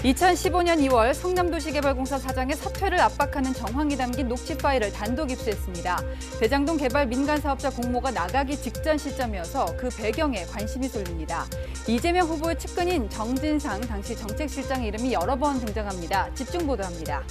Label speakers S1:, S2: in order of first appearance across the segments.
S1: 2015년 2월 성남도시개발공사 사장의 사퇴를 압박하는 정황이 담긴 녹취 파일을 단독 입수했습니다. 대장동 개발 민간사업자 공모가 나가기 직전 시점이어서 그 배경에 관심이 쏠립니다. 이재명 후보의 측근인 정진상 당시 정책실장의 이름이 여러 번 등장합니다. 집중 보도합니다.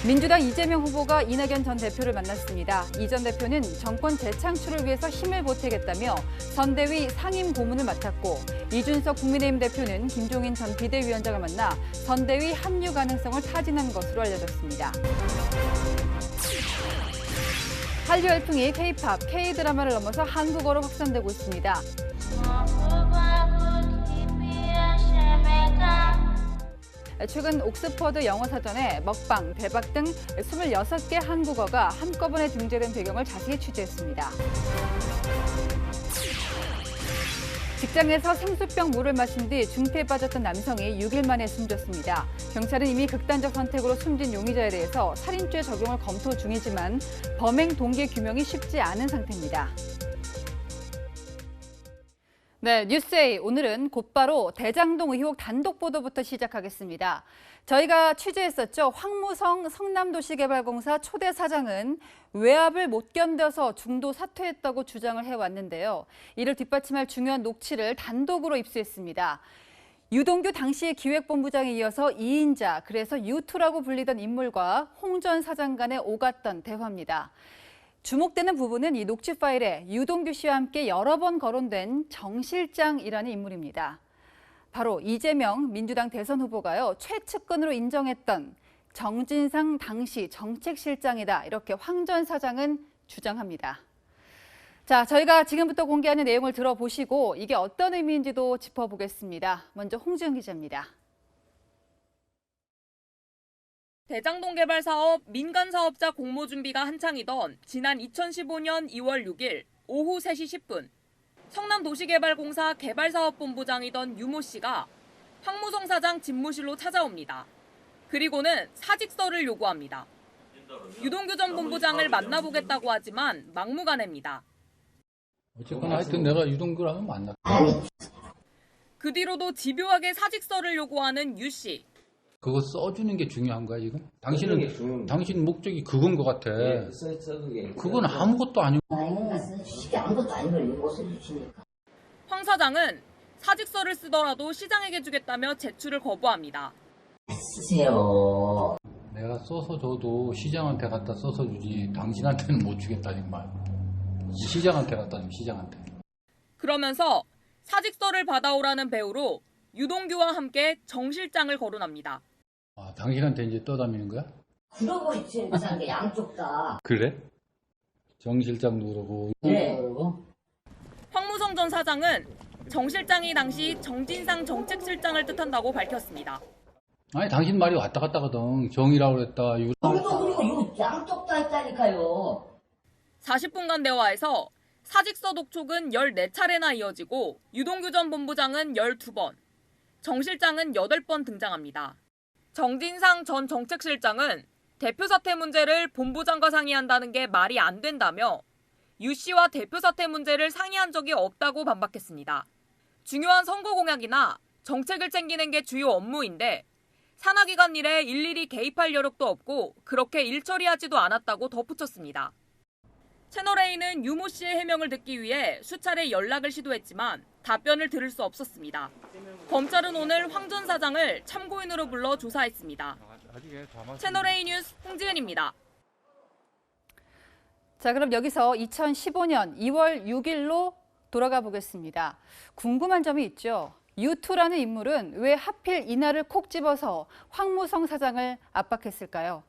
S1: 민주당 이재명 후보가 이낙연 전 대표를 만났습니다. 이 전 대표는 정권 재창출을 위해서 힘을 보태겠다며 선대위 상임 고문을 맡았고, 이준석 국민의힘 대표는 김종인 전 비대위원장을 만나 선대위 합류 가능성을 타진한 것으로 알려졌습니다. 한류 열풍이 K-팝, K-드라마를 넘어서 한국어로 확산되고 있습니다. 최근 옥스퍼드 영어사전에 먹방, 대박 등 26개 한국어가 한꺼번에 등재된 배경을 자세히 취재했습니다. 직장에서 생수병 물을 마신 뒤 중태에 빠졌던 남성이 6일 만에 숨졌습니다. 경찰은 이미 극단적 선택으로 숨진 용의자에 대해서 살인죄 적용을 검토 중이지만 범행 동기 규명이 쉽지 않은 상태입니다. 네, 뉴스A 오늘은 곧바로 대장동 의혹 단독 보도부터 시작하겠습니다. 저희가 취재했었죠. 황무성 성남도시개발공사 초대 사장은 외압을 못 견뎌서 중도 사퇴했다고 주장을 해왔는데요. 이를 뒷받침할 중요한 녹취를 단독으로 입수했습니다. 유동규 당시 기획본부장에 이어서 2인자, 그래서 U2라고 불리던 인물과 홍 전 사장 간에 오갔던 대화입니다. 주목되는 부분은 이 녹취 파일에 유동규 씨와 함께 여러 번 거론된 정 실장이라는 인물입니다. 바로 이재명 민주당 대선 후보가요, 최측근으로 인정했던 정진상 당시 정책실장이다, 이렇게 황 전 사장은 주장합니다. 자, 저희가 지금부터 공개하는 내용을 들어보시고 이게 어떤 의미인지도 짚어보겠습니다. 먼저 홍지은 기자입니다.
S2: 대장동 개발 사업 민간 사업자 공모 준비가 한창이던 지난 2015년 2월 6일 오후 3시 10분 성남도시개발공사 개발사업본부장이던 유모 씨가 황무성 사장 집무실로 찾아옵니다. 그리고는 사직서를 요구합니다. 유동규 전 본부장을 만나보겠다고 하지만 막무가내입니다.
S3: 어쨌거나 하여튼 내가 유동규라면 만났다.
S2: 그 뒤로도 집요하게 사직서를 요구하는 유 씨.
S3: 그거 써주는 게 중요한 거야 지금? 당신 목적이 그건 것 같아. 그건 아무것도 아니고.
S4: 아무것도 아니고 못 써주시니까.
S2: 황 사장은 사직서를 쓰더라도 시장에게 주겠다며 제출을 거부합니다.
S4: 쓰세요.
S3: 내가 써서 줘도 시장한테 갖다 써서 주지 당신한테는 못 주겠다는 말. 시장한테 갖다 주면 시장한테.
S2: 그러면서 사직서를 받아오라는 배우로 유동규와 함께 정 실장을 거론합니다.
S3: 아, 당신한테 이제 떠다니는 거야?
S4: 그러고 있지, 게 양쪽 다.
S3: 그래? 정 실장도 그러고.
S4: 네.
S2: 황무성 전 사장은 정 실장이 당시 정진상 정책실장을 뜻한다고 밝혔습니다.
S3: 아니 당신 말이 왔다 갔다 하거든. 정이라고 그랬다.
S4: 그리고 요 양쪽 다 했다니까요.
S2: 40분간 대화에서 사직서 독촉은 14차례나 이어지고 유동규 전 본부장은 12번, 정 실장은 8번 등장합니다. 정진상 전 정책실장은 대표 사퇴 문제를 본부장과 상의한다는 게 말이 안 된다며 유 씨와 대표 사퇴 문제를 상의한 적이 없다고 반박했습니다. 중요한 선거 공약이나 정책을 챙기는 게 주요 업무인데 산하기관 일에 일일이 개입할 여력도 없고 그렇게 일 처리하지도 않았다고 덧붙였습니다. 채널A는 유모 씨의 해명을 듣기 위해 수차례 연락을 시도했지만 답변을 들을 수 없었습니다. 검찰은 오늘 황 전 사장을 참고인으로 불러 조사했습니다. 채널A 뉴스 홍지은입니다.
S1: 자, 그럼 여기서 2015년 2월 6일로 돌아가 보겠습니다. 궁금한 점이 있죠. U2라는 인물은 왜 하필 이날을 콕 집어서 황무성 사장을 압박했을까요?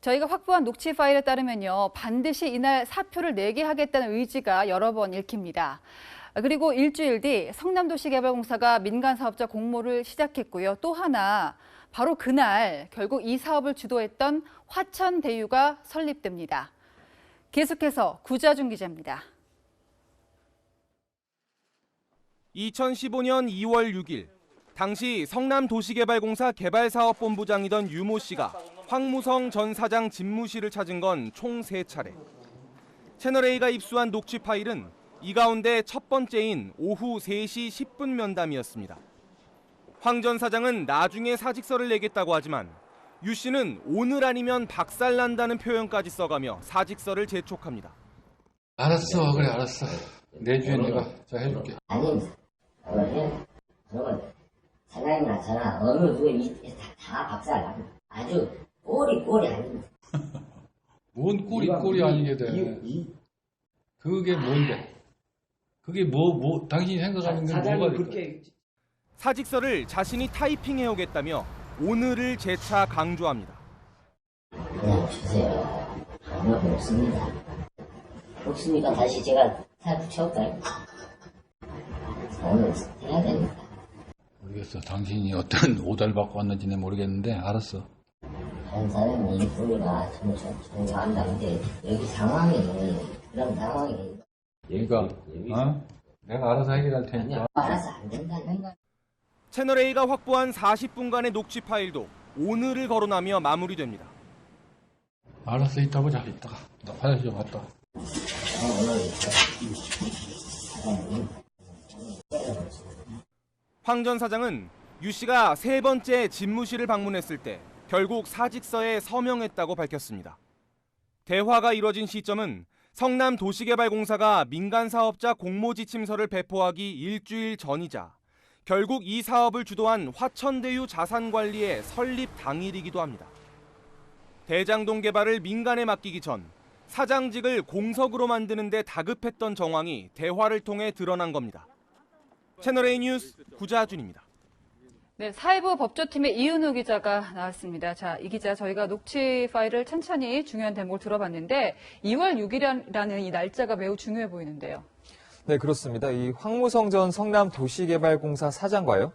S1: 저희가 확보한 녹취 파일에 따르면요, 반드시 이날 사표를 내게 하겠다는 의지가 여러 번 읽힙니다. 그리고 일주일 뒤 성남도시개발공사가 민간사업자 공모를 시작했고요. 또 하나, 바로 그날 결국 이 사업을 주도했던 화천대유가 설립됩니다. 계속해서 구자준 기자입니다.
S5: 2015년 2월 6일, 당시 성남도시개발공사 개발사업본부장이던 유모 씨가 황무성 전 사장 집무실을 찾은 건 총 3차례. 채널A가 입수한 녹취 파일은 이 가운데 첫 번째인 오후 3시 10분 면담이었습니다. 황 전 사장은 나중에 사직서를 내겠다고 하지만 유 씨는 오늘 아니면 박살난다는 표현까지 써가며 사직서를 재촉합니다.
S3: 알았어, 그래, 알았어. 내주에 내가 자 해줄게.
S4: 아닙니다. 그러면 사장님이나 저나 어느 누구 다 박살납니다. 아주 꼴이 아닙니다.
S3: 뭔 꼴이 아니게 돼. 그게 뭔데? 그게 당신이 생각하는 게 뭐가 될까?
S5: 사직서를 자신이 타이핑해오겠다며 오늘을 재차 강조합니다.
S4: 그냥 주세요. 아무 없습니다. 없으니까 다시 제가 다 붙여올까요? 오늘 해야 됩니다.
S3: 모르겠어. 당신이 어떤 오달 받고 왔는지는 모르겠는데 알았어.
S4: 다른 사람이 이 뿌리가 존경한다. 근데 여기 상황이 그런 상황이
S3: 얘가 내가 알아서 해결할 테니까.
S4: 알아서 안 된다는 거.
S5: 채널A가 확보한 40분간의 녹취 파일도 오늘을 거론하며 마무리됩니다.
S3: 알았어, 이따 보자. 이따가 나 화장실 좀 갔다.
S5: 황 전 사장은 유 씨가 세 번째 집무실을 방문했을 때 결국 사직서에 서명했다고 밝혔습니다. 대화가 이뤄진 시점은 성남도시개발공사가 민간사업자 공모지침서를 배포하기 일주일 전이자 결국 이 사업을 주도한 화천대유 자산관리의 설립 당일이기도 합니다. 대장동 개발을 민간에 맡기기 전 사장직을 공석으로 만드는 데 다급했던 정황이 대화를 통해 드러난 겁니다. 채널A 뉴스 구자준입니다.
S1: 네, 사회부 법조팀의 이은우 기자가 나왔습니다. 자, 이 기자 저희가 녹취 파일을 천천히 중요한 대목을 들어봤는데 2월 6일이라는 이 날짜가 매우 중요해 보이는데요.
S6: 네, 그렇습니다. 이 황무성 전 성남도시개발공사 사장과요.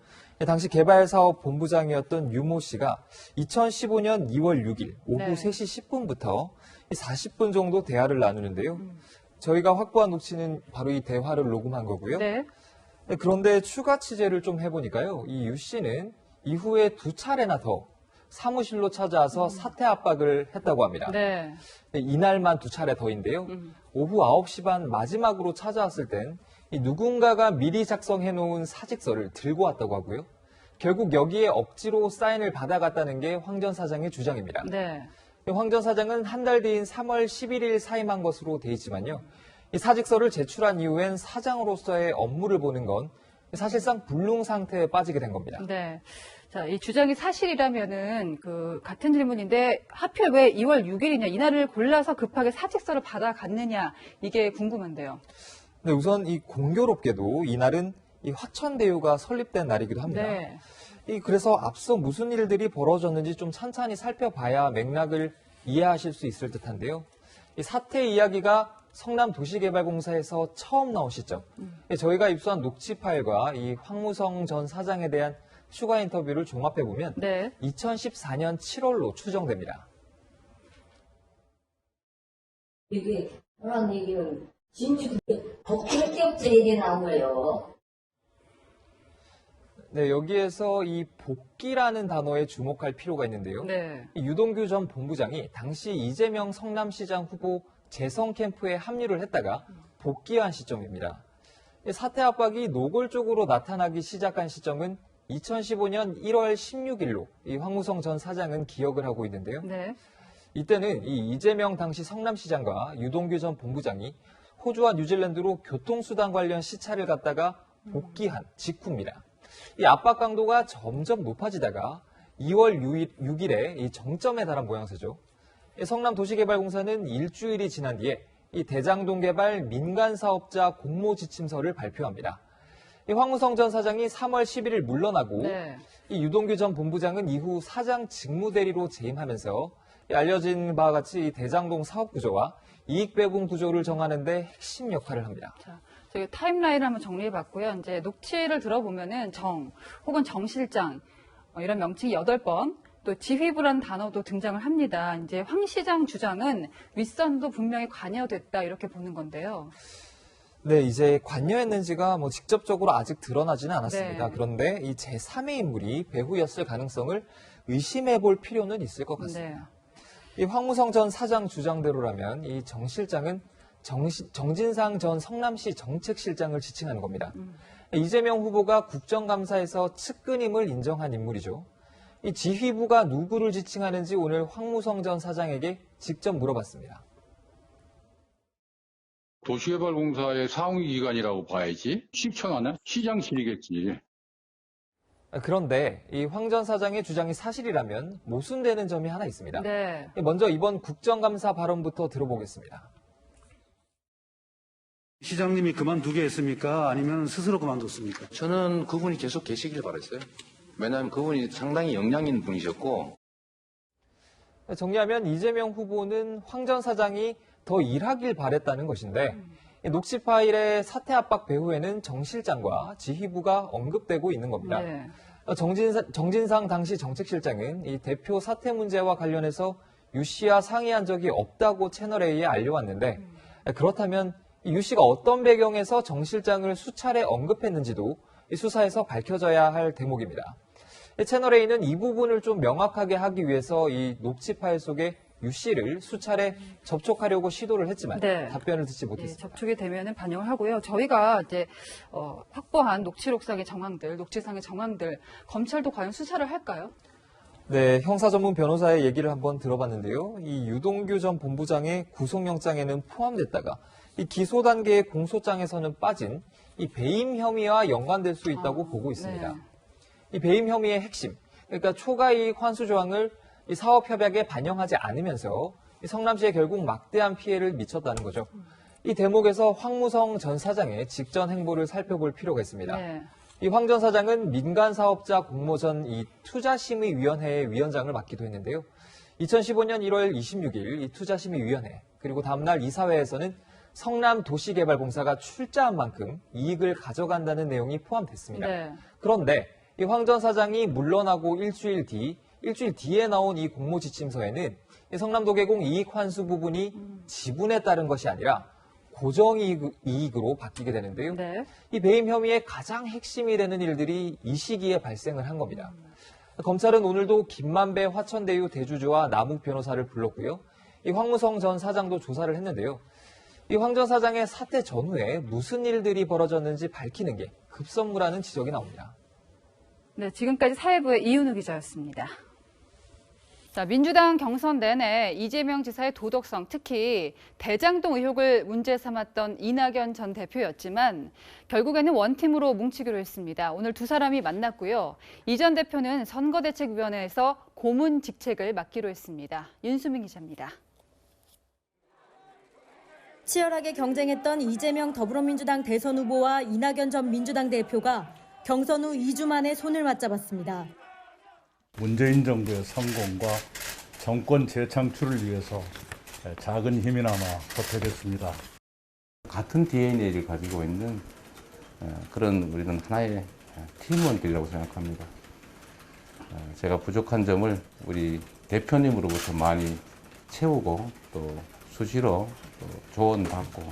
S6: 당시 개발사업 본부장이었던 유모 씨가 2015년 2월 6일 오후
S1: 네.
S6: 3시 10분부터 40분 정도 대화를 나누는데요. 저희가 확보한 녹취는 바로 이 대화를 녹음한 거고요.
S1: 네.
S6: 네, 그런데 추가 취재를 좀 해보니까요. 이 유 씨는 이후에 2차례나 더 사무실로 찾아와서 사퇴 압박을 했다고 합니다.
S1: 네.
S6: 네, 이날만 2차례 더인데요. 오후 9시 반 마지막으로 찾아왔을 땐 이 누군가가 미리 작성해놓은 사직서를 들고 왔다고 하고요. 결국 여기에 억지로 사인을 받아갔다는 게 황 전 사장의 주장입니다.
S1: 네.
S6: 황 전 사장은 한 달 뒤인 3월 11일 사임한 것으로 돼 있지만요. 이 사직서를 제출한 이후엔 사장으로서의 업무를 보는 건 사실상 불능 상태에 빠지게 된 겁니다.
S1: 네. 자, 이 주장이 사실이라면은 같은 질문인데 하필 왜 2월 6일이냐 이날을 골라서 급하게 사직서를 받아갔느냐 이게 궁금한데요.
S6: 네, 우선 이 공교롭게도 이날은 이 화천대유가 설립된 날이기도 합니다.
S1: 네.
S6: 그래서 앞서 무슨 일들이 벌어졌는지 좀 찬찬히 살펴봐야 맥락을 이해하실 수 있을 듯한데요. 이 사태 이야기가 성남도시개발공사에서 처음 나온 시점, 저희가 입수한 녹취 파일과 이 황무성 전 사장에 대한 추가 인터뷰를 종합해보면
S1: 네.
S6: 2014년 7월로 추정됩니다.
S4: 이게 그런 얘기는 진짜 복귀할 때부터 얘기 나온 거예요.
S6: 네, 여기에서 이 복귀라는 단어에 주목할 필요가 있는데요.
S1: 네.
S6: 이 유동규 전 본부장이 당시 이재명 성남시장 후보 재선 캠프에 합류를 했다가 복귀한 시점입니다. 사퇴 압박이 노골적으로 나타나기 시작한 시점은 2015년 1월 16일로 이 황무성 전 사장은 기억을 하고 있는데요.
S1: 네.
S6: 이때는 이 이재명 당시 성남시장과 유동규 전 본부장이 호주와 뉴질랜드로 교통수단 관련 시차를 갖다가 복귀한 직후입니다. 이 압박 강도가 점점 높아지다가 2월 6일에 이 정점에 달한 모양새죠. 성남도시개발공사는 일주일이 지난 뒤에 이 대장동 개발 민간사업자 공모지침서를 발표합니다. 이 황무성 전 사장이 3월 11일 물러나고
S1: 네.
S6: 이 유동규 전 본부장은 이후 사장 직무대리로 재임하면서 알려진 바와 같이 이 대장동 사업 구조와 이익 배분 구조를 정하는 데 핵심 역할을 합니다.
S1: 자, 저희 타임라인을 한번 정리해봤고요. 이제 녹취를 들어보면은 혹은 정 실장 이런 명칭이 8번, 또 지휘부라는 단어도 등장을 합니다. 이제 황 시장 주장은 윗선도 분명히 관여됐다 이렇게 보는 건데요.
S6: 네, 이제 관여했는지가 직접적으로 아직 드러나지는 않았습니다.
S1: 네.
S6: 그런데 이 제3의 인물이 배후였을 가능성을 의심해 볼 필요는 있을 것 같습니다.
S1: 네.
S6: 이 황무성 전 사장 주장대로라면 이 정 실장은 정진상 전 성남시 정책실장을 지칭하는 겁니다. 이재명 후보가 국정감사에서 측근임을 인정한 인물이죠. 이 지휘부가 누구를 지칭하는지 오늘 황무성 전 사장에게 직접 물어봤습니다.
S7: 도시개발공사의 상위기관이라고 봐야지. 시청하나? 시장실이겠지.
S6: 그런데 이 황 전 사장의 주장이 사실이라면 모순되는 점이 하나 있습니다.
S1: 네.
S6: 먼저 이번 국정감사 발언부터 들어보겠습니다.
S8: 시장님이 그만두게 했습니까? 아니면 스스로 그만뒀습니까?
S9: 저는 그분이 계속 계시길 바랐어요. 왜냐하면 그분이 상당히 역량 있는 분이셨고.
S6: 정리하면 이재명 후보는 황 전 사장이 더 일하길 바랬다는 것인데 녹취 파일의 사퇴 압박 배후에는 정 실장과 지휘부가 언급되고 있는 겁니다.
S1: 네.
S6: 정진상 당시 정책실장은 이 대표 사퇴 문제와 관련해서 유 씨와 상의한 적이 없다고 채널A에 알려왔는데 그렇다면 유 씨가 어떤 배경에서 정 실장을 수차례 언급했는지도 이 수사에서 밝혀져야 할 대목입니다. 채널A는 이 부분을 좀 명확하게 하기 위해서 이 녹취 파일 속에 유 씨를 수차례 접촉하려고 시도를 했지만
S1: 네.
S6: 답변을 듣지
S1: 예,
S6: 못했습니다.
S1: 접촉이 되면은 반영을 하고요. 저희가 이제 확보한 녹취록상의 정황들, 녹취상의 정황들, 검찰도 과연 수사를 할까요?
S6: 네, 형사 전문 변호사의 얘기를 한번 들어봤는데요. 이 유동규 전 본부장의 구속영장에는 포함됐다가 이 기소 단계의 공소장에서는 빠진 이 배임 혐의와 연관될 수 있다고 보고 있습니다.
S1: 네.
S6: 이 배임 혐의의 핵심, 그러니까 초과이익 환수 조항을 이 사업협약에 반영하지 않으면서 이 성남시에 결국 막대한 피해를 미쳤다는 거죠. 이 대목에서 황무성 전 사장의 직전 행보를 살펴볼 필요가 있습니다.
S1: 네.
S6: 이 황 전 사장은 민간사업자 공모전 이 투자심의위원회의 위원장을 맡기도 했는데요. 2015년 1월 26일 이 투자심의위원회 그리고 다음날 이사회에서는 성남도시개발공사가 출자한 만큼 이익을 가져간다는 내용이 포함됐습니다.
S1: 네.
S6: 그런데 이 황 전 사장이 물러나고 일주일 뒤에 나온 이 공모지침서에는 이 성남도계공 이익 환수 부분이 지분에 따른 것이 아니라 고정이익으로 바뀌게 되는데요.
S1: 네.
S6: 이 배임 혐의의 가장 핵심이 되는 일들이 이 시기에 발생을 한 겁니다. 검찰은 오늘도 김만배 화천대유 대주주와 남욱 변호사를 불렀고요. 이 황무성 전 사장도 조사를 했는데요. 이 황 전 사장의 사퇴 전후에 무슨 일들이 벌어졌는지 밝히는 게 급선무라는 지적이 나옵니다.
S1: 네, 지금까지 사회부의 이윤우 기자였습니다. 자, 민주당 경선 내내 이재명 지사의 도덕성, 특히 대장동 의혹을 문제 삼았던 이낙연 전 대표였지만 결국에는 원팀으로 뭉치기로 했습니다. 오늘 두 사람이 만났고요. 이 전 대표는 선거대책위원회에서 고문 직책을 맡기로 했습니다. 윤수민 기자입니다.
S10: 치열하게 경쟁했던 이재명 더불어민주당 대선 후보와 이낙연 전 민주당 대표가 경선 후 2주 만에 손을 맞잡았습니다.
S11: 문재인 정부의 성공과 정권 재창출을 위해서 작은 힘이나마 보태겠습니다.
S9: 같은 DNA를 가지고 있는 그런 우리는 하나의 팀원들이라고 생각합니다. 제가 부족한 점을 우리 대표님으로부터 많이 채우고 또 수시로 또 조언받고.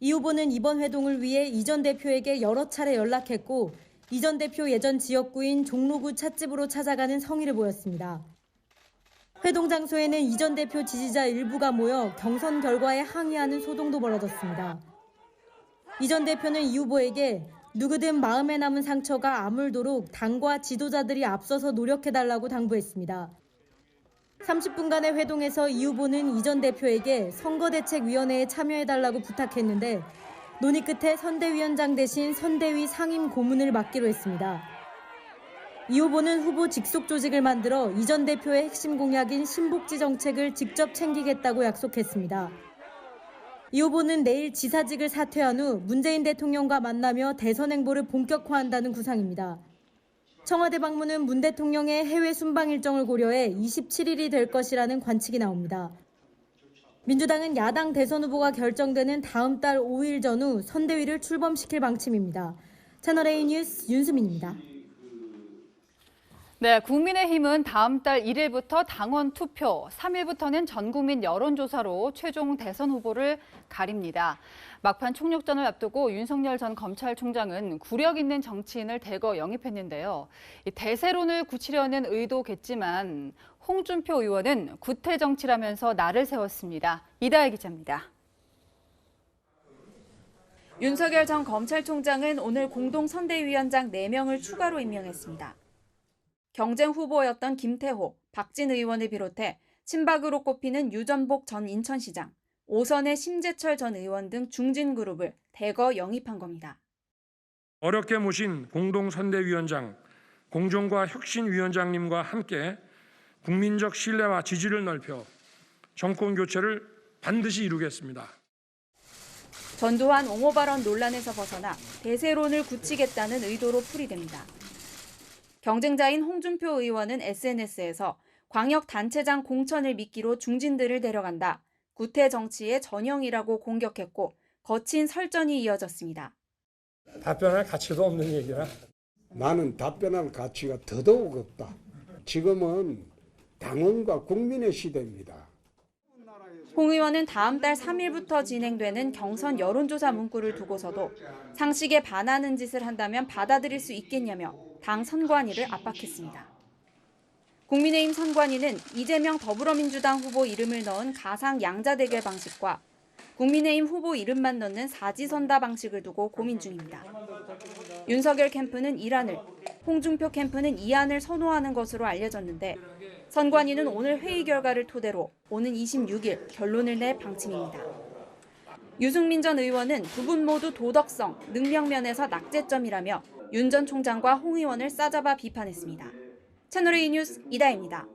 S10: 이 후보는 이번 회동을 위해 이 전 대표에게 여러 차례 연락했고 이 전 대표 예전 지역구인 종로구 찻집으로 찾아가는 성의를 보였습니다. 회동 장소에는 이 전 대표 지지자 일부가 모여 경선 결과에 항의하는 소동도 벌어졌습니다. 이 전 대표는 이 후보에게 누구든 마음에 남은 상처가 아물도록 당과 지도자들이 앞서서 노력해달라고 당부했습니다. 30분간의 회동에서 이 후보는 이 전 대표에게 선거대책위원회에 참여해달라고 부탁했는데 논의 끝에 선대위원장 대신 선대위 상임 고문을 맡기로 했습니다. 이 후보는 후보 직속 조직을 만들어 이 전 대표의 핵심 공약인 신복지 정책을 직접 챙기겠다고 약속했습니다. 이 후보는 내일 지사직을 사퇴한 후 문재인 대통령과 만나며 대선 행보를 본격화한다는 구상입니다. 청와대 방문은 문 대통령의 해외 순방 일정을 고려해 27일이 될 것이라는 관측이 나옵니다. 민주당은 야당 대선 후보가 결정되는 다음 달 5일 전후 선대위를 출범시킬 방침입니다. 채널A 뉴스 윤수민입니다.
S1: 네, 국민의힘은 다음 달 1일부터 당원 투표, 3일부터는 전국민 여론조사로 최종 대선 후보를 가립니다. 막판 총력전을 앞두고 윤석열 전 검찰총장은 구력 있는 정치인을 대거 영입했는데요. 대세론을 굳히려는 의도겠지만 홍준표 의원은 구태 정치라면서 날을 세웠습니다. 이다혜 기자입니다.
S12: 윤석열 전 검찰총장은 오늘 공동선대위원장 4명을 추가로 임명했습니다. 경쟁 후보였던 김태호, 박진 의원을 비롯해 친박으로 꼽히는 유전복 전 인천시장, 오선의 심재철 전 의원 등 중진그룹을 대거 영입한 겁니다.
S13: 어렵게 모신 공동선대위원장, 공정과 혁신위원장님과 함께 국민적 신뢰와 지지를 넓혀 정권 교체를 반드시 이루겠습니다.
S12: 전두환 옹호 발언 논란에서 벗어나 대세론을 굳히겠다는 의도로 풀이됩니다. 경쟁자인 홍준표 의원은 SNS에서 광역단체장 공천을 미끼로 중진들을 데려간다. 구태 정치의 전형이라고 공격했고 거친 설전이 이어졌습니다.
S14: 답변할 가치도 없는 얘기라.
S15: 나는 답변할 가치가 더더욱 없다. 지금은 당원과 국민의 시대입니다.
S12: 홍 의원은 다음 달 3일부터 진행되는 경선 여론조사 문구를 두고서도 상식에 반하는 짓을 한다면 받아들일 수 있겠냐며 당 선관위를 압박했습니다. 국민의힘 선관위는 이재명 더불어민주당 후보 이름을 넣은 가상 양자대결 방식과 국민의힘 후보 이름만 넣는 사지선다 방식을 두고 고민 중입니다. 윤석열 캠프는 1안을, 홍준표 캠프는 2안을 선호하는 것으로 알려졌는데 선관위는 오늘 회의 결과를 토대로 오는 26일 결론을 낼 방침입니다. 유승민 전 의원은 두 분 모두 도덕성, 능력면에서 낙제점이라며 윤 전 총장과 홍 의원을 싸잡아 비판했습니다. 채널A 뉴스 이다혜입니다.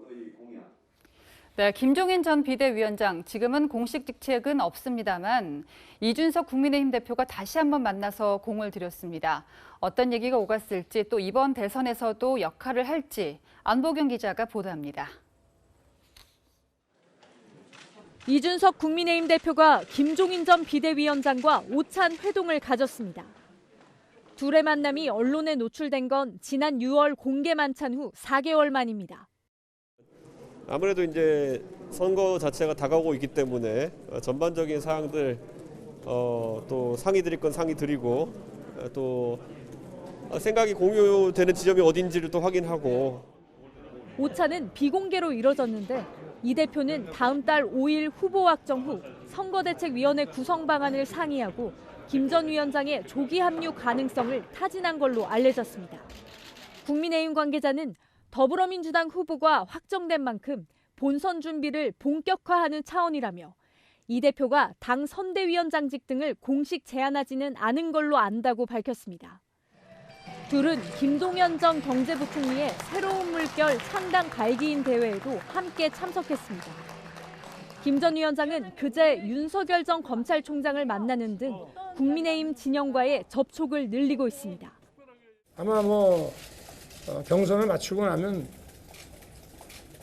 S1: 네, 김종인 전 비대위원장, 지금은 공식 직책은 없습니다만 이준석 국민의힘 대표가 다시 한번 만나서 공을 들였습니다. 어떤 얘기가 오갔을지 또 이번 대선에서도 역할을 할지 안보경 기자가 보도합니다.
S16: 이준석 국민의힘 대표가 김종인 전 비대위원장과 오찬 회동을 가졌습니다. 둘의 만남이 언론에 노출된 건 지난 6월 공개 만찬 후 4개월 만입니다.
S17: 아무래도 이제 선거 자체가 다가오고 있기 때문에 전반적인 사항들 또 상의 드릴 건 상의 드리고 또 생각이 공유되는 지점이 어딘지를 또 확인하고.
S16: 오차는 비공개로 이뤄졌는데 이 대표는 다음 달 5일 후보 확정 후 선거대책위원회 구성 방안을 상의하고 김 전 위원장의 조기 합류 가능성을 타진한 걸로 알려졌습니다. 국민의힘 관계자는 더불어민주당 후보가 확정된 만큼 본선 준비를 본격화하는 차원이라며 이 대표가 당 선대위원장직 등을 공식 제안하지는 않은 걸로 안다고 밝혔습니다. 둘은 김동연 전 경제부총리의 새로운 물결 창당 발기인 대회에도 함께 참석했습니다. 김 전 위원장은 그제 윤석열 전 검찰총장을 만나는 등 국민의힘 진영과의 접촉을 늘리고 있습니다.
S14: 아마 경선을 마치고 나면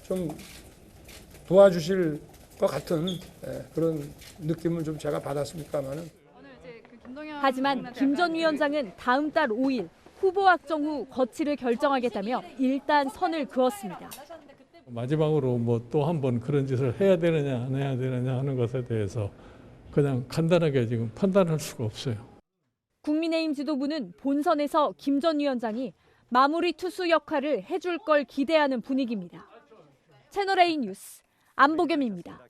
S14: 좀 도와주실 것 같은 그런 느낌을 좀 제가 받았습니까만은.
S16: 하지만 김 전 위원장은 다음 달 5일 후보 확정 후 거취를 결정하겠다며 일단 선을 그었습니다.
S18: 마지막으로 또 한 번 그런 짓을 해야 되느냐 안 해야 되느냐 하는 것에 대해서 그냥 간단하게 지금 판단할 수가 없어요.
S16: 국민의힘 지도부는 본선에서 김 전 위원장이 마무리 투수 역할을 해줄 걸 기대하는 분위기입니다. 채널A 뉴스 안보겸입니다.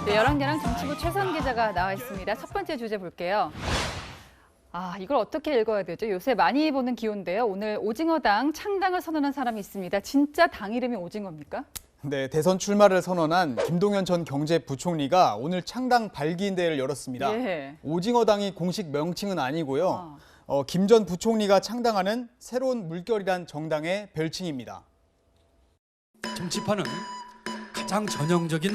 S1: 네, 여랑야랑 정치부 최선 기자가 나와 있습니다. 첫 번째 주제 볼게요. 이걸 어떻게 읽어야 되죠? 요새 많이 보는 기호인데요. 오늘 오징어당 창당을 선언한 사람이 있습니다. 진짜 당 이름이 오징어입니까?
S19: 네, 대선 출마를 선언한 김동연 전 경제부총리가 오늘 창당 발기인대회를 열었습니다.
S1: 예.
S19: 오징어당이 공식 명칭은 아니고요. 김 전 부총리가 창당하는 새로운 물결이란 정당의 별칭입니다.
S20: 정치판은 가장 전형적인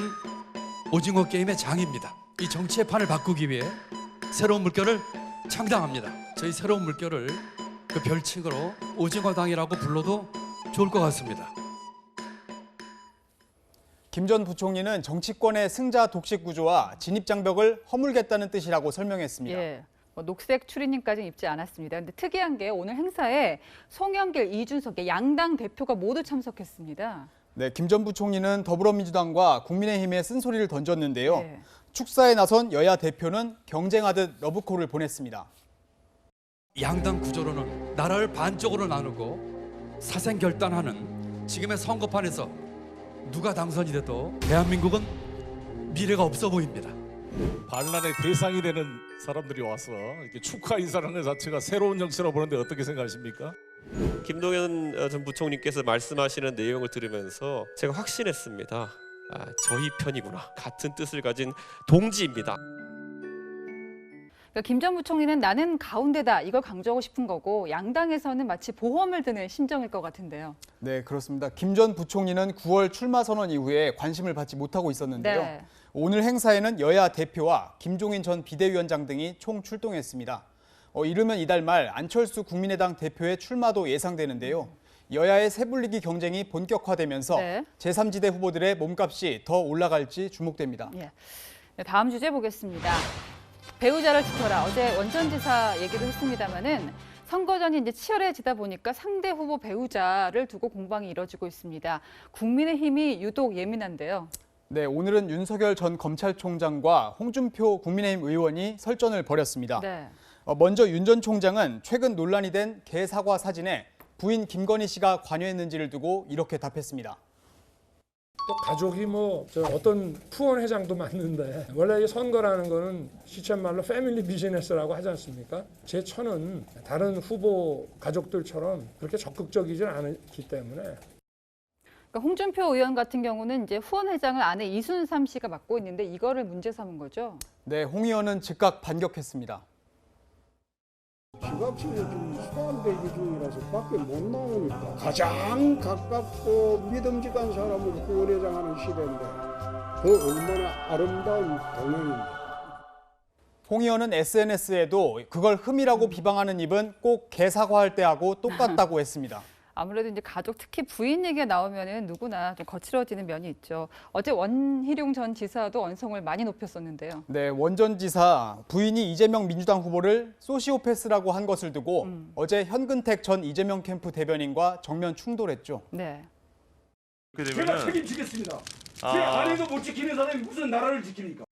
S20: 오징어 게임의 장입니다. 이 정치의 판을 바꾸기 위해 새로운 물결을 창당합니다. 저희 새로운 물결을 그 별칭으로 오징어당이라고 불러도 좋을 것 같습니다.
S19: 김 전 부총리는 정치권의 승자 독식 구조와 진입장벽을 허물겠다는 뜻이라고 설명했습니다.
S1: 예. 녹색 추리닝까지는 입지 않았습니다. 근데 특이한 게 오늘 행사에 송영길, 이준석 양당 대표가 모두 참석했습니다.
S19: 네, 김 전 부총리는 더불어민주당과 국민의힘에 쓴소리를 던졌는데요.
S1: 네.
S19: 축사에 나선 여야 대표는 경쟁하듯 러브콜을 보냈습니다.
S20: 양당 구조로는 나라를 반쪽으로 나누고 사생결단하는 지금의 선거판에서 누가 당선이 돼도 대한민국은 미래가 없어 보입니다.
S21: 반란의 대상이 되는 사람들이 와서 이렇게 축하 인사라는 것 자체가 새로운 정치라고 보는데 어떻게 생각하십니까?
S17: 김동연 전 부총리께서 말씀하시는 내용을 들으면서 제가 확신했습니다. 저희 편이구나. 같은 뜻을 가진 동지입니다.
S1: 그러니까 김 전 부총리는 나는 가운데다 이걸 강조하고 싶은 거고 양당에서는 마치 보험을 드는 심정일 것 같은데요.
S19: 네, 그렇습니다. 김 전 부총리는 9월 출마 선언 이후에 관심을 받지 못하고 있었는데요.
S1: 네.
S19: 오늘 행사에는 여야 대표와 김종인 전 비대위원장 등이 총 출동했습니다. 이르면 이달 말 안철수 국민의당 대표의 출마도 예상되는데요. 여야의 세불리기 경쟁이 본격화되면서
S1: 네.
S19: 제3지대 후보들의 몸값이 더 올라갈지 주목됩니다.
S1: 예. 네, 다음 주제 보겠습니다. 배우자를 지켜라. 어제 원전지사 얘기도 했습니다마는 선거전이 이제 치열해지다 보니까 상대 후보 배우자를 두고 공방이 이뤄지고 있습니다. 국민의힘이 유독 예민한데요.
S19: 네, 오늘은 윤석열 전 검찰총장과 홍준표 국민의힘 의원이 설전을 벌였습니다.
S1: 네.
S19: 먼저 윤 전 총장은 최근 논란이 된 개사과 사진에 부인 김건희 씨가 관여했는지를 두고 이렇게 답했습니다.
S14: 또 가족이 어떤 푸원 회장도 맞는데 원래 이 선거라는 거는 시쳇말로 패밀리 비즈니스라고 하지 않습니까? 제 처는 다른 후보 가족들처럼 그렇게 적극적이진 않기 때문에.
S1: 그러니까 홍준표 의원 같은 경우는 이제 후원 회장을 아내 이순삼 씨가 맡고 있는데 이거를 문제 삼은 거죠.
S19: 네, 홍 의원은 즉각 반격했습니다.
S15: 지각실에 좀 수감되기 중이라서 밖에 못 나오니까 가장 가깝고 믿음직한 사람을 후원회장하는 시대인데 그 얼마나 아름다운 동행입니다.
S19: 홍 의원은 SNS에도 그걸 흠이라고 비방하는 입은 꼭 개사과할 때 하고 똑같다고 했습니다.
S1: 아무래도 이제 가족 특히 부인 얘기가 나오면은 누구나 좀 거칠어지는 면이 있죠. 어제 원희룡 전 지사도 언성을 많이 높였었는데요.
S19: 네, 원 전 지사 부인이 이재명 민주당 후보를 소시오패스라고 한 것을 두고 어제 현근택 전 이재명 캠프 대변인과 정면 충돌했죠.
S1: 네.
S22: 제가 책임지겠습니다. 제 아내도 못 지키는 사람이 무슨 나라를 지킵니까?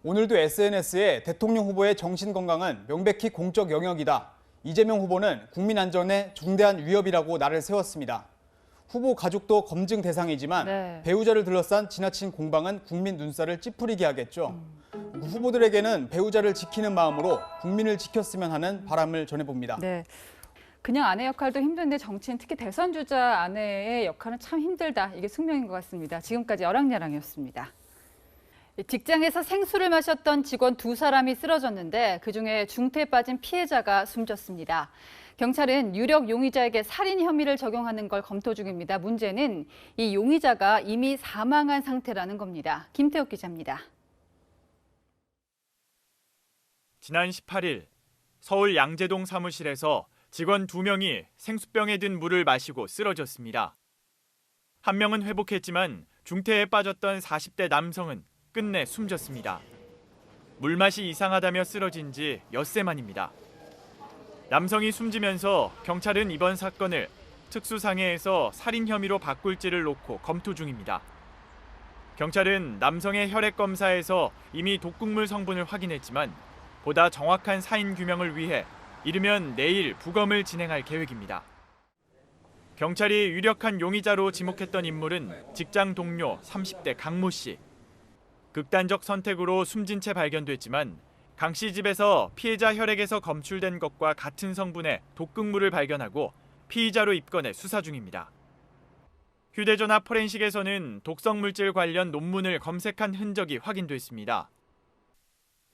S19: 오늘도 SNS에 대통령 후보의 정신건강은 명백히 공적 영역이다. 이재명 후보는 국민 안전에 중대한 위협이라고 날을 세웠습니다. 후보 가족도 검증 대상이지만
S1: 네.
S19: 배우자를 둘러싼 지나친 공방은 국민 눈살을 찌푸리게 하겠죠. 후보들에게는 배우자를 지키는 마음으로 국민을 지켰으면 하는 바람을 전해봅니다.
S1: 네. 그냥 아내 역할도 힘든데 정치인 특히 대선 주자 아내의 역할은 참 힘들다. 이게 숙명인 것 같습니다. 지금까지 여랑야랑이었습니다. 직장에서 생수를 마셨던 직원 2사람이 쓰러졌는데 그중에 중태에 빠진 피해자가 숨졌습니다. 경찰은 유력 용의자에게 살인 혐의를 적용하는 걸 검토 중입니다. 문제는 이 용의자가 이미 사망한 상태라는 겁니다. 김태욱 기자입니다.
S23: 지난 18일 서울 양재동 사무실에서 직원 2명이 생수병에 든 물을 마시고 쓰러졌습니다. 한 명은 회복했지만 중태에 빠졌던 40대 남성은 끝내 숨졌습니다. 물맛이 이상하다며 쓰러진 지 엿새 만입니다. 남성이 숨지면서 경찰은 이번 사건을 특수상해에서 살인 혐의로 바꿀지를 놓고 검토 중입니다. 경찰은 남성의 혈액 검사에서 이미 독극물 성분을 확인했지만 보다 정확한 사인 규명을 위해 이르면 내일 부검을 진행할 계획입니다. 경찰이 유력한 용의자로 지목했던 인물은 직장 동료 30대 강모 씨. 극단적 선택으로 숨진 채 발견됐지만 강 씨 집에서 피해자 혈액에서 검출된 것과 같은 성분의 독극물을 발견하고 피의자로 입건해 수사 중입니다. 휴대전화 포렌식에서는 독성물질 관련 논문을 검색한 흔적이 확인됐습니다.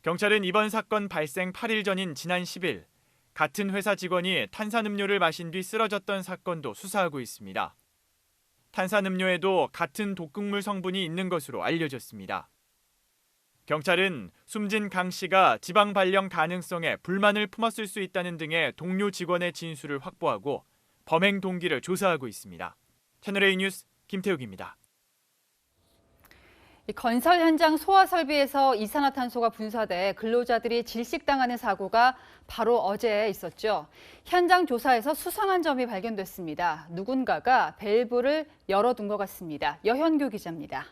S23: 경찰은 이번 사건 발생 8일 전인 지난 10일 같은 회사 직원이 탄산음료를 마신 뒤 쓰러졌던 사건도 수사하고 있습니다. 탄산음료에도 같은 독극물 성분이 있는 것으로 알려졌습니다. 경찰은 숨진 강 씨가 지방 발령 가능성에 불만을 품었을 수 있다는 등의 동료 직원의 진술을 확보하고 범행 동기를 조사하고 있습니다. 채널A 뉴스 김태욱입니다.
S1: 건설 현장 소화 설비에서 이산화탄소가 분사돼 근로자들이 질식당하는 사고가 바로 어제 있었죠. 현장 조사에서 수상한 점이 발견됐습니다. 누군가가 밸브를 열어둔 것 같습니다. 여현교 기자입니다.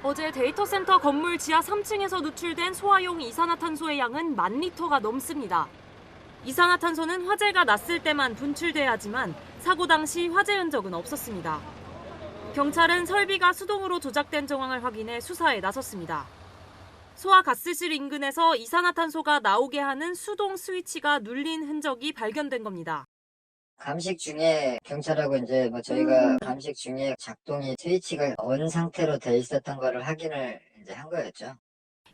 S24: 어제 데이터 센터 건물 지하 3층에서 누출된 소화용 이산화탄소의 양은 10,000리터가 넘습니다. 이산화탄소는 화재가 났을 때만 분출돼야 하지만 사고 당시 화재 흔적은 없었습니다. 경찰은 설비가 수동으로 조작된 정황을 확인해 수사에 나섰습니다. 소화가스실 인근에서 이산화탄소가 나오게 하는 수동 스위치가 눌린 흔적이 발견된 겁니다.
S2: 감식 중에 경찰하고 이제 저희가 감식 중에 작동이 스위치가 언 상태로 돼 있었던 거를 확인을 이제 한 거였죠.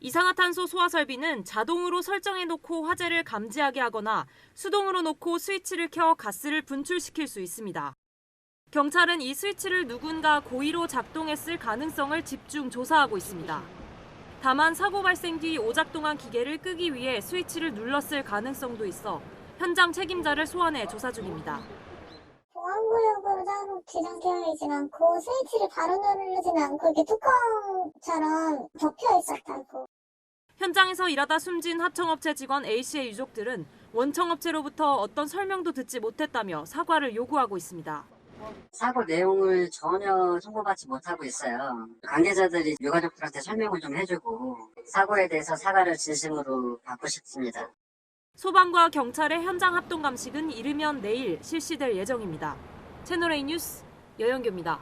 S24: 이산화탄소 소화 설비는 자동으로 설정해 놓고 화재를 감지하게 하거나 수동으로 놓고 스위치를 켜 가스를 분출시킬 수 있습니다. 경찰은 이 스위치를 누군가 고의로 작동했을 가능성을 집중 조사하고 있습니다. 다만 사고 발생 뒤 오작동한 기계를 끄기 위해 스위치를 눌렀을 가능성도 있어 현장 책임자를 소환해 조사 중입니다.
S3: 보안구역으로 지정되어 있진 않고 스위치를 바로 누르진 않고 이렇게 뚜껑처럼 덮여 있었다고.
S24: 현장에서 일하다 숨진 하청업체 직원 A씨의 유족들은 원청업체로부터 어떤 설명도 듣지 못했다며 사과를 요구하고 있습니다.
S2: 사고 내용을 전혀 송고받지 못하고 있어요. 관계자들이 유가족들한테 설명을 좀 해주고 사고에 대해서 사과를 진심으로 받고 싶습니다.
S24: 소방과 경찰의 현장 합동 감식은 이르면 내일 실시될 예정입니다. 채널A 뉴스 여영규입니다.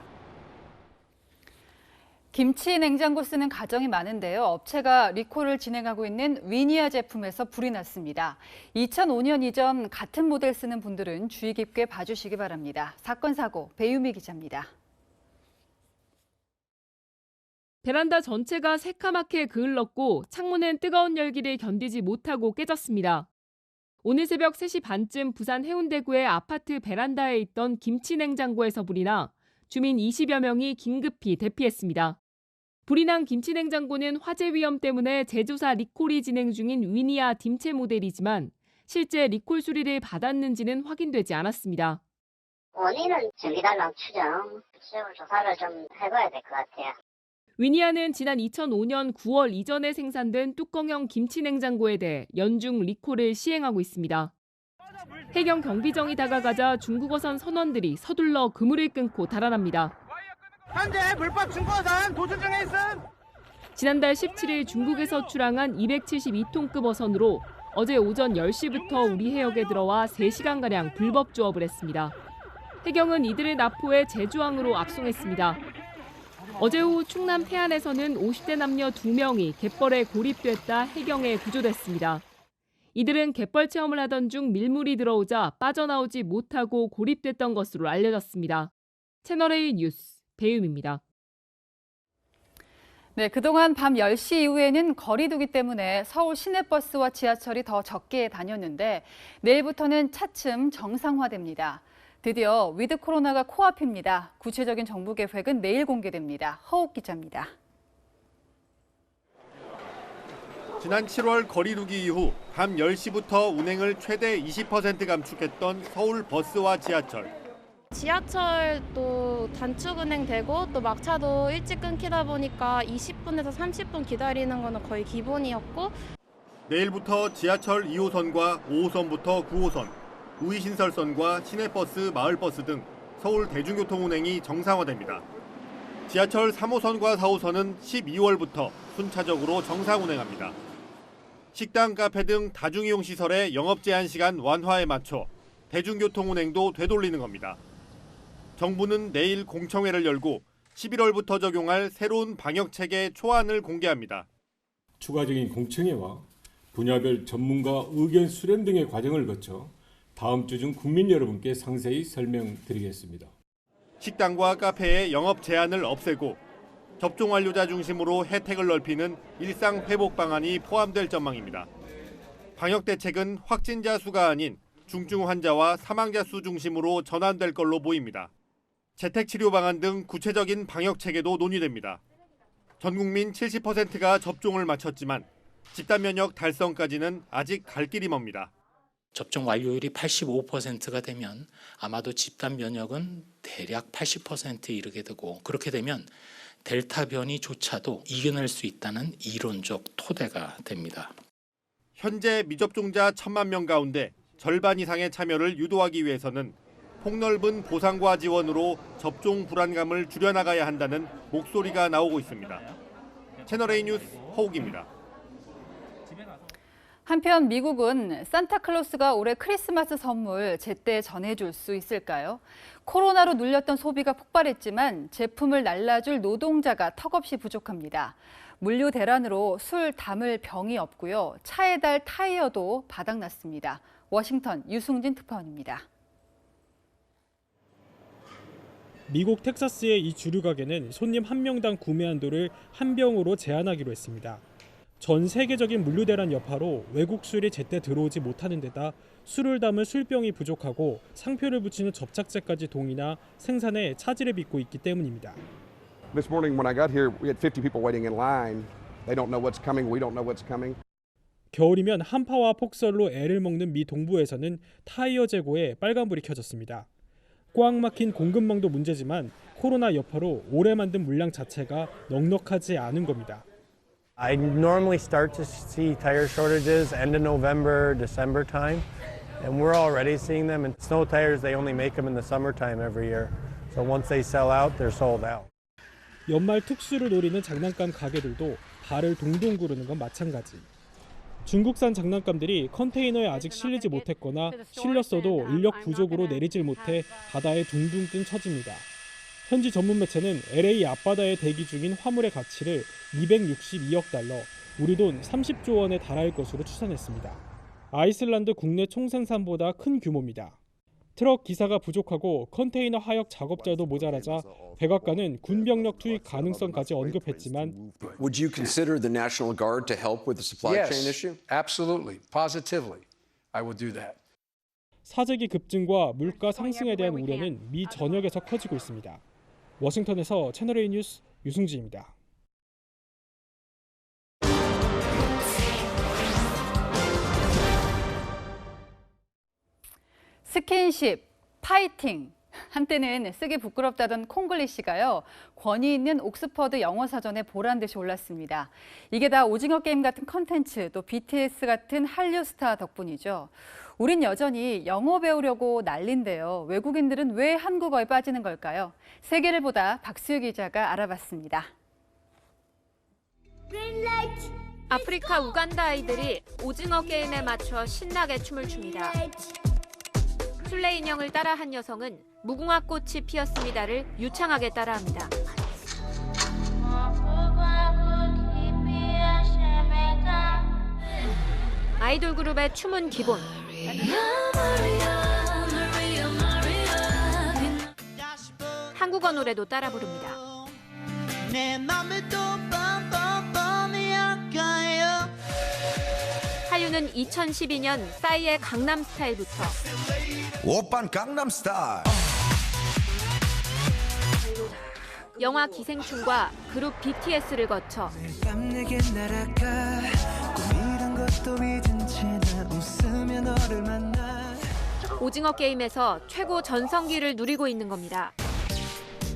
S1: 김치 냉장고 쓰는 가정이 많은데요. 업체가 리콜을 진행하고 있는 위니아 제품에서 불이 났습니다. 2005년 이전 같은 모델 쓰는 분들은 주의 깊게 봐주시기 바랍니다. 사건 사고 배유미 기자입니다.
S4: 베란다 전체가 새카맣게 그을렀고 창문은 뜨거운 열기를 견디지 못하고 깨졌습니다. 오늘 새벽 3시 반쯤 부산 해운대구의 아파트 베란다에 있던 김치 냉장고에서 불이 나 주민 20여 명이 긴급히 대피했습니다. 불이 난 김치 냉장고는 화재 위험 때문에 제조사 리콜이 진행 중인 위니아 딤체 모델이지만 실제 리콜 수리를 받았는지는 확인되지 않았습니다.
S3: 원인은 전기단랑 추정, 조사를 좀 해봐야 될 것 같아요.
S4: 위니아는 지난 2005년 9월 이전에 생산된 뚜껑형 김치 냉장고에 대해 연중 리콜을 시행하고 있습니다. 해경 경비정이 다가가자 중국어선 선원들이 서둘러 그물을 끊고 달아납니다.
S5: 현재 불법 중고선 도주 중에 있음.
S4: 지난달 17일 중국에서 출항한 272톤급 어선으로 어제 오전 10시부터 우리 해역에 들어와 3시간가량 불법 조업을 했습니다. 해경은 이들을 납포해 제주항으로 압송했습니다. 어제 오후 충남 태안에서는 50대 남녀 2명이 갯벌에 고립됐다 해경에 구조됐습니다. 이들은 갯벌 체험을 하던 중 밀물이 들어오자 빠져나오지 못하고 고립됐던 것으로 알려졌습니다. 채널A 뉴스 배유미입니다.
S1: 네, 그동안 밤 10시 이후에는 거리 두기 때문에 서울 시내버스와 지하철이 더 적게 다녔는데 내일부터는 차츰 정상화됩니다. 드디어 위드 코로나가 코앞입니다. 구체적인 정부 계획은 내일 공개됩니다. 허욱 기자입니다.
S25: 지난 7월 거리두기 이후 밤 10시부터 운행을 최대 20% 감축했던 서울 버스와 지하철.
S26: 지하철도 단축 운행되고 또 막차도 일찍 끊기다 보니까 20분에서 30분 기다리는 거는 거의 기본이었고
S25: 내일부터 지하철 2호선과 5호선부터 9호선, 우이신설선과 시내버스, 마을버스 등 서울 대중교통 운행이 정상화됩니다. 지하철 3호선과 4호선은 12월부터 순차적으로 정상 운행합니다. 식당, 카페 등 다중이용 시설의 영업 제한 시간 완화에 맞춰 대중교통 운행도 되돌리는 겁니다. 정부는 내일 공청회를 열고 11월부터 적용할 새로운 방역 체계 초안을 공개합니다.
S27: 추가적인 공청회와 분야별 전문가 의견 수렴 등의 과정을 거쳐 다음 주 중 국민 여러분께 상세히 설명드리겠습니다.
S25: 식당과 카페의 영업 제한을 없애고 접종 완료자 중심으로 혜택을 넓히는 일상 회복 방안이 포함될 전망입니다. 방역 대책은 확진자 수가 아닌 중증 환자와 사망자 수 중심으로 전환될 걸로 보입니다. 재택치료 방안 등 구체적인 방역 체계도 논의됩니다. 전 국민 70%가 접종을 마쳤지만 집단 면역 달성까지는 아직 갈 길이 멉니다.
S28: 접종 완료율이 85%가 되면 아마도 집단 면역은 대략 80%에 이르게 되고 그렇게 되면 델타 변이조차도 이겨낼 수 있다는 이론적 토대가 됩니다.
S25: 현재 미접종자 1,000만 명 가운데 절반 이상의 참여를 유도하기 위해서는 폭넓은 보상과 지원으로 접종 불안감을 줄여나가야 한다는 목소리가 나오고 있습니다. 채널A 뉴스 허욱입니다.
S1: 한편 미국은 산타클로스가 올해 크리스마스 선물 제때 전해줄 수 있을까요? 코로나로 눌렸던 소비가 폭발했지만 제품을 날라줄 노동자가 턱없이 부족합니다. 물류 대란으로 술 담을 병이 없고요. 차에 달 타이어도 바닥났습니다. 워싱턴 유승진 특파원입니다.
S6: 미국 텍사스의 이 주류 가게는 손님 한 명당 구매 한도를 한 병으로 제한하기로 했습니다. 전 세계적인 물류 대란 여파로 외국 술이 제때 들어오지 못하는 데다 술을 담을 술병이 부족하고 상표를 붙이는 접착제까지 동이나 생산에 차질을 빚고 있기 때문입니다.
S7: This morning when I got here, we had 50 people waiting in line. They don't know what's coming. We don't know what's coming.
S6: 겨울이면 한파와 폭설로 애를 먹는 미 동부에서는 타이어 재고에 빨간불이 켜졌습니다. 꽉 막힌 공급망도 문제지만 코로나 여파로 올해 만든 물량 자체가 넉넉하지 않은 겁니다.
S8: I normally start to see tire shortages end of November, December time, and we're already seeing them. And snow tires, they only make them in the summertime every year. So once they sell out, they're sold out.
S6: 연말 특수를 노리는 장난감 가게들도 발을 동동 구르는 건 마찬가지. 중국산 장난감들이 컨테이너에 아직 실리지 못했거나 실렸어도 인력 부족으로 내리질 못해 바다에 둥둥 뜬 처지입니다. 현지 전문 매체는 LA 앞바다에 대기 중인 화물의 가치를 262억 달러, 우리 돈 30조 원에 달할 것으로 추산했습니다. 아이슬란드 국내 총생산보다 큰 규모입니다. 트럭 기사가 부족하고 컨테이너 하역 작업자도 모자라자 백악관은 군병력 투입 가능성까지 언급했지만
S9: Would you consider the National Guard to help with the supply chain issue?
S10: Absolutely, positively, I will do that.
S6: 사재기 급증과 물가 상승에 대한 우려는 미 전역에서 커지고 있습니다. 워싱턴에서 채널A 뉴스 유승지입니다.
S1: 스킨십, 파이팅. 한때는 쓰기 부끄럽다던 콩글리시가요. 권위 있는 옥스퍼드 영어 사전에 보란 듯이 올랐습니다. 이게 다 오징어 게임 같은 컨텐츠, 또 BTS 같은 한류 스타 덕분이죠. 우린 여전히 영어 배우려고 난린데요. 외국인들은 왜 한국어에 빠지는 걸까요? 세계를 보다 박수유 기자가 알아봤습니다.
S11: 아프리카 우간다 아이들이 오징어 게임에 맞춰 신나게 춤을 춥니다. 술래 인형을 따라한 여성은 무궁화 꽃이 피었습니다를 유창하게 따라합니다. 아이돌 그룹의 춤은 기본. 한국어 노래도 따라 부릅니다. 한류는 2012년 싸이의 강남스타일부터
S12: 오빤 강남스타일
S11: 영화 기생충과 그룹 BTS를 거쳐 오징어 게임에서 최고 전성기를 누리고 있는 겁니다.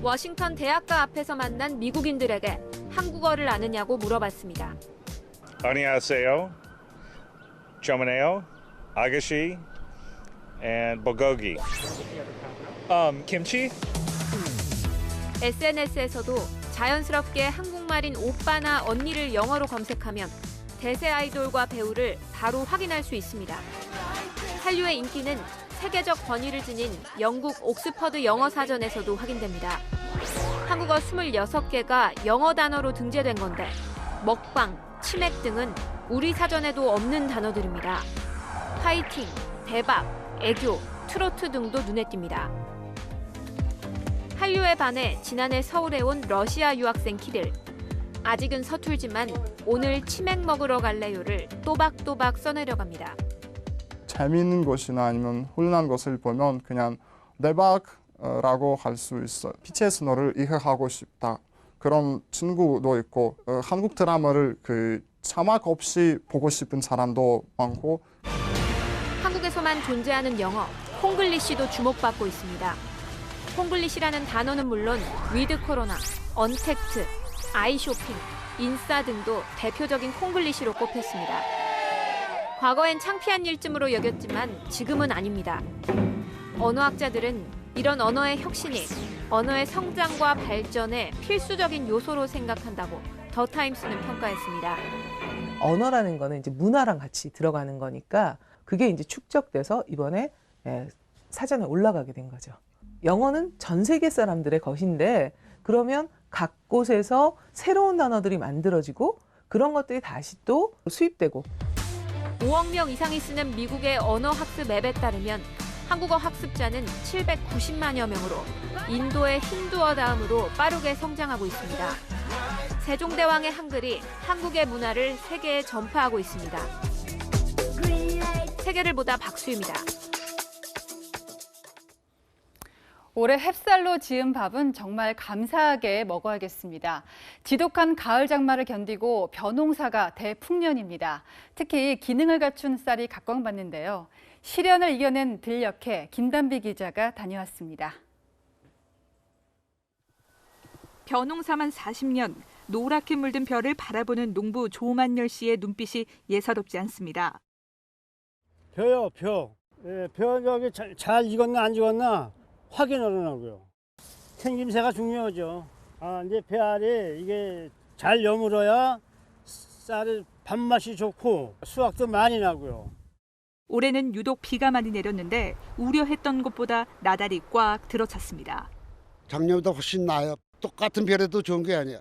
S11: 워싱턴 대학가 앞에서 만난 미국인들에게 한국어를 아느냐고 물어봤습니다.
S13: 안녕하세요. 조만에요, 아가씨, and bulgogi. kimchi?
S11: SNS에서도 자연스럽게 한국말인 오빠나 언니를 영어로 검색하면 대세 아이돌과 배우를 바로 확인할 수 있습니다. 한류의 인기는 세계적 권위를 지닌 영국 옥스퍼드 영어 사전에서도 확인됩니다. 한국어 26개가 영어 단어로 등재된 건데 먹방, 치맥 등은 우리 사전에도 없는 단어들입니다. 파이팅, 대박, 애교, 트로트 등도 눈에 띕니다. 한류에 반해 지난해 서울에 온 러시아 유학생 키들. 아직은 서툴지만 오늘 치맥 먹으러 갈래요를 또박또박 써내려갑니다.
S29: 재미있는 것이나 아니면 훈훈한 것을 보면 그냥 대박라고 할 수 있어요. BTS 노래를 이해하고 싶다. 그런 친구도 있고 한국 드라마를 자막 없이 보고 싶은 사람도 많고.
S11: 한국에서만 존재하는 영어, 콩글리시도 주목받고 있습니다. 콩글리시라는 단어는 물론 위드 코로나, 언택트, 아이쇼핑, 인싸 등도 대표적인 콩글리시로 꼽혔습니다. 과거엔 창피한 일쯤으로 여겼지만 지금은 아닙니다. 언어학자들은 이런 언어의 혁신이 언어의 성장과 발전의 필수적인 요소로 생각한다고 더 타임스는 평가했습니다.
S14: 언어라는 거는 이제 문화랑 같이 들어가는 거니까 그게 이제 축적돼서 이번에 사전에 올라가게 된 거죠. 영어는 전 세계 사람들의 것인데 그러면 각 곳에서 새로운 단어들이 만들어지고 그런 것들이 다시 또 수입되고
S11: 5억 명 이상이 쓰는 미국의 언어학습 앱에 따르면 한국어 학습자는 790만여 명으로 인도의 힌두어 다음으로 빠르게 성장하고 있습니다. 세종대왕의 한글이 한국의 문화를 세계에 전파하고 있습니다. 세계를 보다 박수입니다.
S1: 올해 햅쌀로 지은 밥은 정말 감사하게 먹어야겠습니다. 지독한 가을 장마를 견디고 벼농사가 대풍년입니다. 특히 기능을 갖춘 쌀이 각광받는데요. 시련을 이겨낸 들녘에 김단비 기자가 다녀왔습니다.
S15: 벼농사만 40년, 노랗게 물든 벼를 바라보는 농부 조만열 씨의 눈빛이 예사롭지 않습니다.
S16: 벼요, 벼. 벼 저기 잘 익었나 안 익었나 확인을 하고요. 생김새가 중요하죠. 이제 벼알이 이게 잘 여물어야 쌀이 밥맛이 좋고 수확도 많이 나고요.
S15: 올해는 유독 비가 많이 내렸는데 우려했던 것보다 나달이 꽉 들어찼습니다.
S17: 작년보다 훨씬 나아요. 똑같은 벼라도 좋은 게 아니야.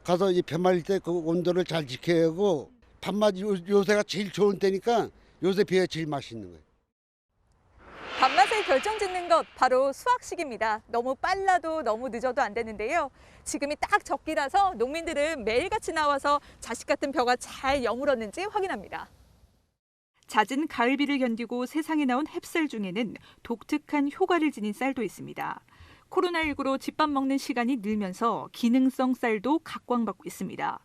S17: 가서 이 벼 말릴 때 그 온도를 잘 지켜야 하고 밥맛 요새가 제일 좋은 때니까 요새 벼가 제일 맛있는 거예요.
S18: 밥맛을 결정짓는 것 바로 수확 시기입니다. 너무 빨라도 너무 늦어도 안 되는데요. 지금이 딱 적기라서 농민들은 매일같이 나와서 자식 같은 벼가 잘 여물었는지 확인합니다.
S15: 잦은 가을비를 견디고 세상에 나온 햅쌀 중에는 독특한 효과를 지닌 쌀도 있습니다. 코로나19로 집밥 먹는 시간이 늘면서 기능성 쌀도 각광받고 있습니다.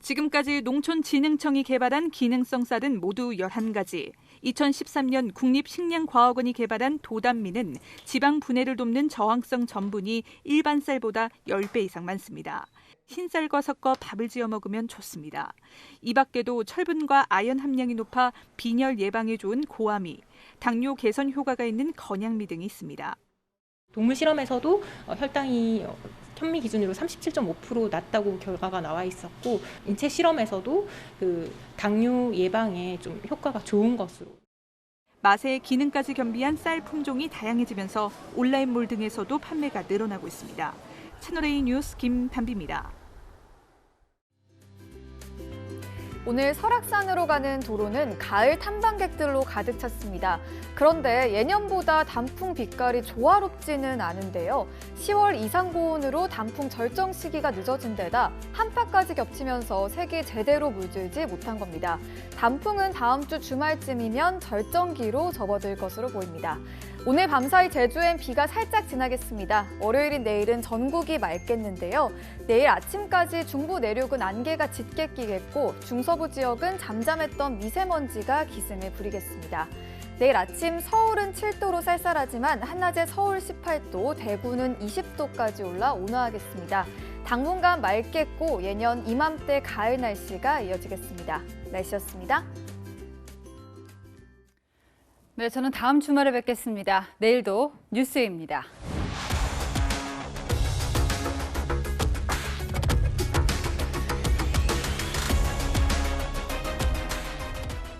S15: 지금까지 농촌진흥청이 개발한 기능성 쌀은 모두 11가지. 2013년 국립식량과학원이 개발한 도단미는 지방 분해를 돕는 저항성 전분이 일반 쌀보다 10배 이상 많습니다. 흰쌀과 섞어 밥을 지어 먹으면 좋습니다. 이 밖에도 철분과 아연 함량이 높아 빈혈 예방에 좋은 고아미, 당뇨 개선 효과가 있는 건양미 등이 있습니다.
S19: 동물 실험에서도 혈당이 현미 기준으로 37.5% 낮다고 결과가 나와 있었고 인체 실험에서도 그 당뇨 예방에 좀 효과가 좋은 것으로.
S15: 맛의 기능까지 겸비한 쌀 품종이 다양해지면서 온라인몰 등에서도 판매가 늘어나고 있습니다. 채널A 뉴스 김단비입니다.
S20: 오늘 설악산으로 가는 도로는 가을 탐방객들로 가득 찼습니다. 그런데 예년보다 단풍 빛깔이 조화롭지는 않은데요. 10월 이상고온으로 단풍 절정 시기가 늦어진 데다 한파까지 겹치면서 색이 제대로 물들지 못한 겁니다. 단풍은 다음 주 주말쯤이면 절정기로 접어들 것으로 보입니다. 오늘 밤사이 제주엔 비가 살짝 지나겠습니다. 월요일인 내일은 전국이 맑겠는데요. 내일 아침까지 중부 내륙은 안개가 짙게 끼겠고 중서부 지역은 잠잠했던 미세먼지가 기승을 부리겠습니다. 내일 아침 서울은 7도로 쌀쌀하지만 한낮에 서울 18도, 대구는 20도까지 올라 온화하겠습니다. 당분간 맑겠고 예년 이맘때 가을 날씨가 이어지겠습니다. 날씨였습니다.
S1: 네, 저는 다음 주말에 뵙겠습니다. 내일도 뉴스입니다.